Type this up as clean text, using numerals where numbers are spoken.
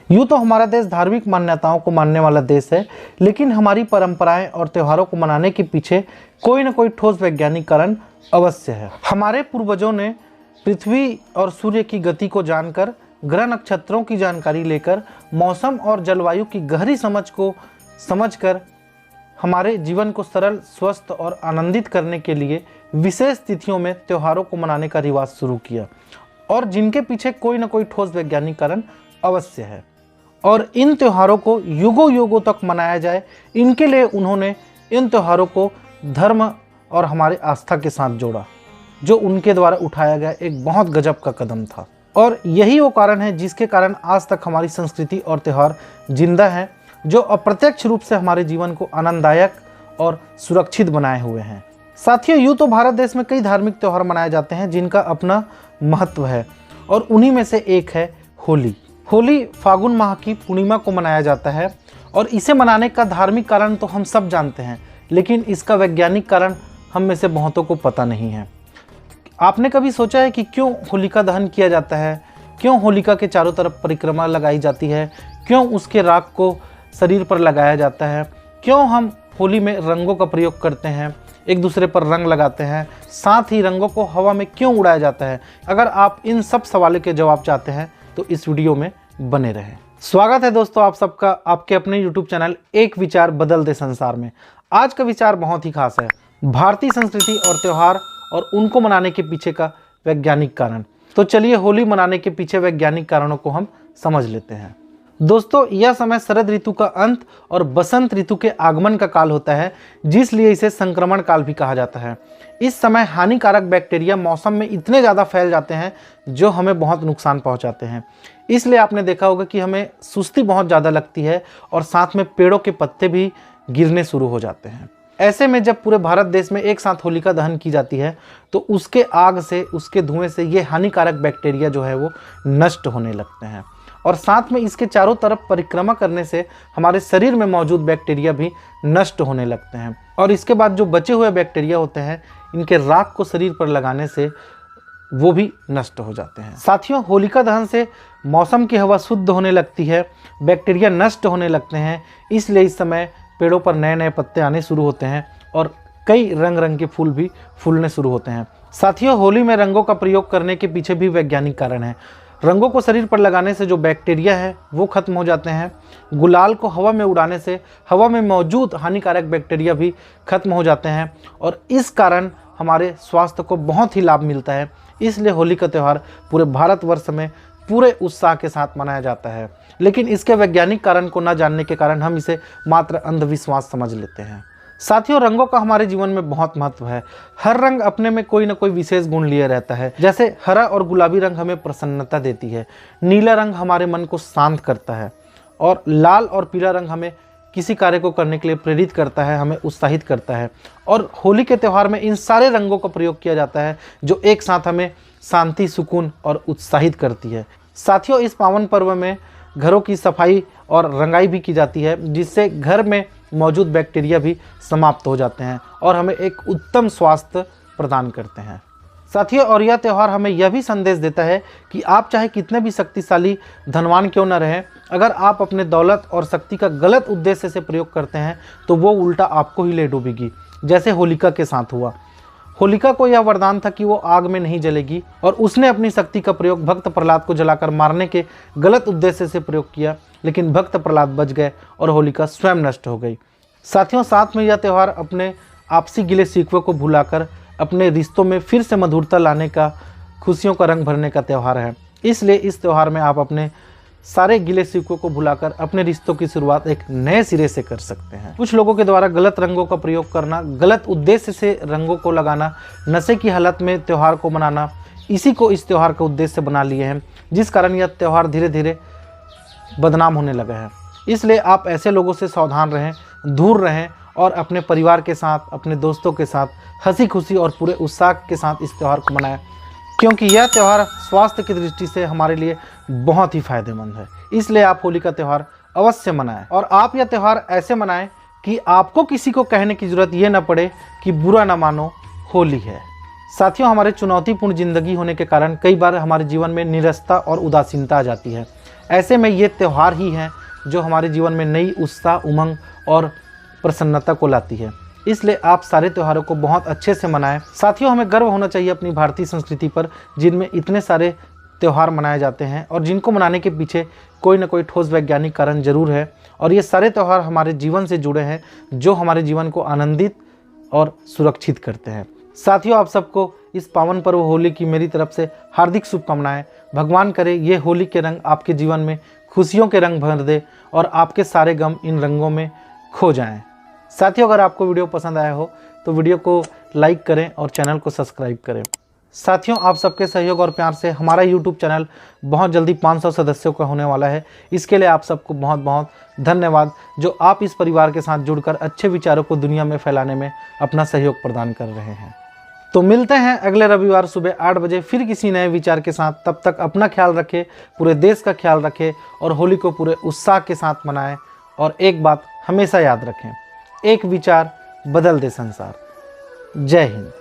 यूँ तो हमारा देश धार्मिक मान्यताओं को मानने वाला देश है, लेकिन हमारी परंपराएं और त्योहारों को मनाने के पीछे कोई न कोई ठोस वैज्ञानिक कारण अवश्य है। हमारे पूर्वजों ने पृथ्वी और सूर्य की गति को जानकर, ग्रह नक्षत्रों की जानकारी लेकर, मौसम और जलवायु की गहरी समझ को समझकर हमारे जीवन को सरल, स्वस्थ और आनंदित करने के लिए विशेष तिथियों में त्योहारों को मनाने का रिवाज शुरू किया, और जिनके पीछे कोई न कोई ठोस वैज्ञानिक कारण अवश्य है। और इन त्योहारों को युगों युगों तक मनाया जाए, इनके लिए उन्होंने इन त्योहारों को धर्म और हमारे आस्था के साथ जोड़ा, जो उनके द्वारा उठाया गया एक बहुत गजब का कदम था। और यही वो कारण है जिसके कारण आज तक हमारी संस्कृति और त्यौहार जिंदा हैं, जो अप्रत्यक्ष रूप से हमारे जीवन को आनंददायक और सुरक्षित बनाए हुए हैं। साथियों, यूँ तो भारत देश में कई धार्मिक त्यौहार मनाए जाते हैं जिनका अपना महत्व है, और उन्हीं में से एक है होली। होली फागुन माह की पूर्णिमा को मनाया जाता है, और इसे मनाने का धार्मिक कारण तो हम सब जानते हैं, लेकिन इसका वैज्ञानिक कारण हम में से बहुतों को पता नहीं है। आपने कभी सोचा है कि क्यों होलिका दहन किया जाता है, क्यों होलिका के चारों तरफ परिक्रमा लगाई जाती है, क्यों उसके राख को शरीर पर लगाया जाता है, क्यों हम होली में रंगों का प्रयोग करते हैं, एक दूसरे पर रंग लगाते हैं, साथ ही रंगों को हवा में क्यों उड़ाया जाता है? अगर आप इन सब सवालों के जवाब चाहते हैं तो इस वीडियो में बने रहें। स्वागत है दोस्तों आप सबका आपके अपने YouTube चैनल एक विचार बदल दे संसार में। आज का विचार बहुत ही खास है, भारतीय संस्कृति और त्यौहार और उनको मनाने के पीछे का वैज्ञानिक कारण। तो चलिए होली मनाने के पीछे वैज्ञानिक कारणों को हम समझ लेते हैं। दोस्तों, यह समय शरद ऋतु का अंत और बसंत ऋतु के आगमन का काल होता है, जिसलिए इसे संक्रमण काल भी कहा जाता है। इस समय हानिकारक बैक्टीरिया मौसम में इतने ज़्यादा फैल जाते हैं जो हमें बहुत नुकसान पहुंचाते हैं। इसलिए आपने देखा होगा कि हमें सुस्ती बहुत ज़्यादा लगती है, और साथ में पेड़ों के पत्ते भी गिरने शुरू हो जाते हैं। ऐसे में जब पूरे भारत देश में एक साथ होलिका दहन की जाती है तो उसके आग से, उसके धुएं से ये हानिकारक बैक्टीरिया जो है वो नष्ट होने लगते हैं, और साथ में इसके चारों तरफ परिक्रमा करने से हमारे शरीर में मौजूद बैक्टीरिया भी नष्ट होने लगते हैं। और इसके बाद जो बचे हुए बैक्टीरिया होते हैं, इनके राख को शरीर पर लगाने से वो भी नष्ट हो जाते हैं। साथियों, होलिका दहन से मौसम की हवा शुद्ध होने लगती है, बैक्टीरिया नष्ट होने लगते हैं, इसलिए इस समय पेड़ों पर नए नए पत्ते आने शुरू होते हैं और कई रंग रंग के फूल भी फूलने शुरू होते हैं। साथियों, होली में रंगों का प्रयोग करने के पीछे भी वैज्ञानिक कारण है। रंगों को शरीर पर लगाने से जो बैक्टीरिया है वो खत्म हो जाते हैं। गुलाल को हवा में उड़ाने से हवा में मौजूद हानिकारक बैक्टीरिया भी खत्म हो जाते हैं, और इस कारण हमारे स्वास्थ्य को बहुत ही लाभ मिलता है। इसलिए होली का त्यौहार पूरे भारतवर्ष में पूरे उत्साह के साथ मनाया जाता है, लेकिन इसके वैज्ञानिक कारण को न जानने के कारण हम इसे मात्र अंधविश्वास समझ लेते हैं। साथियों, रंगों का हमारे जीवन में बहुत महत्व है। हर रंग अपने में कोई ना कोई विशेष गुण लिए रहता है। जैसे हरा और गुलाबी रंग हमें प्रसन्नता देती है, नीला रंग हमारे मन को शांत करता है, और लाल और पीला रंग हमें किसी कार्य को करने के लिए प्रेरित करता है, हमें उत्साहित करता है। और होली के त्यौहार में इन सारे रंगों का प्रयोग किया जाता है जो एक साथ हमें शांति, सुकून और उत्साहित करती है। साथियों, इस पावन पर्व में घरों की सफाई और रंगाई भी की जाती है, जिससे घर में मौजूद बैक्टीरिया भी समाप्त हो जाते हैं और हमें एक उत्तम स्वास्थ्य प्रदान करते हैं। साथियों, और यह त्यौहार हमें यह भी संदेश देता है कि आप चाहे कितने भी शक्तिशाली धनवान क्यों न रहें, अगर आप अपने दौलत और शक्ति का गलत उद्देश्य से प्रयोग करते हैं तो वो उल्टा आपको ही ले डूबेगी, जैसे होलिका के साथ हुआ। होलिका को यह वरदान था कि वो आग में नहीं जलेगी, और उसने अपनी शक्ति का प्रयोग भक्त प्रहलाद को जलाकर मारने के गलत उद्देश्य से प्रयोग किया, लेकिन भक्त प्रहलाद बच गए और होलिका स्वयं नष्ट हो गई। साथियों, साथ में यह त्यौहार अपने आपसी गिले शिकवे को भुलाकर अपने रिश्तों में फिर से मधुरता लाने का, खुशियों का रंग भरने का त्यौहार है। इसलिए इस त्यौहार में आप अपने सारे गिले शिकवों को भुलाकर अपने रिश्तों की शुरुआत एक नए सिरे से कर सकते हैं। कुछ लोगों के द्वारा गलत रंगों का प्रयोग करना, गलत उद्देश्य से रंगों को लगाना, नशे की हालत में त्यौहार को मनाना, इसी को इस त्यौहार का उद्देश्य बना लिए हैं, जिस कारण यह त्यौहार धीरे धीरे बदनाम होने लगा है। इसलिए आप ऐसे लोगों से सावधान रहें, दूर रहें, और अपने परिवार के साथ, अपने दोस्तों के साथ हंसी खुशी और पूरे उत्साह के साथ इस त्यौहार को मनाएं, क्योंकि यह त्यौहार स्वास्थ्य की दृष्टि से हमारे लिए बहुत ही फायदेमंद है। इसलिए आप होली का त्यौहार अवश्य मनाएं, और आप यह त्यौहार ऐसे मनाएं कि आपको किसी को कहने की ज़रूरत ये ना पड़े कि बुरा ना मानो, होली है। साथियों, हमारे चुनौतीपूर्ण जिंदगी होने के कारण कई बार हमारे जीवन में निरस्ता और उदासीनता आ जाती है। ऐसे में ये त्यौहार ही हैं जो हमारे जीवन में नई उत्साह, उमंग और प्रसन्नता को लाती है। इसलिए आप सारे त्योहारों को बहुत अच्छे से मनाएं। साथियों, हमें गर्व होना चाहिए अपनी भारतीय संस्कृति पर, जिनमें इतने सारे त्यौहार मनाए जाते हैं और जिनको मनाने के पीछे कोई ना कोई ठोस वैज्ञानिक कारण जरूर है। और ये सारे त्यौहार हमारे जीवन से जुड़े हैं, जो हमारे जीवन को आनंदित और सुरक्षित करते हैं। साथियों, आप सबको इस पावन पर्व होली की मेरी तरफ से हार्दिक शुभकामनाएं। भगवान करे ये होली के रंग आपके जीवन में खुशियों के रंग भर दे और आपके सारे गम इन रंगों में खो जाएं। साथियों, अगर आपको वीडियो पसंद आया हो तो वीडियो को लाइक करें और चैनल को सब्सक्राइब करें। साथियों, आप सबके सहयोग और प्यार से हमारा YouTube चैनल बहुत जल्दी 500 सदस्यों का होने वाला है। इसके लिए आप सबको बहुत बहुत धन्यवाद, जो आप इस परिवार के साथ जुड़कर अच्छे विचारों को दुनिया में फैलाने में अपना सहयोग प्रदान कर रहे हैं। तो मिलते हैं अगले रविवार सुबह 8 बजे फिर किसी नए विचार के साथ। तब तक अपना ख्याल रखें, पूरे देश का ख्याल रखें और होली को पूरे उत्साह के साथ मनाएं। और एक बात हमेशा याद रखें, एक विचार बदल दे संसार। जय हिंद।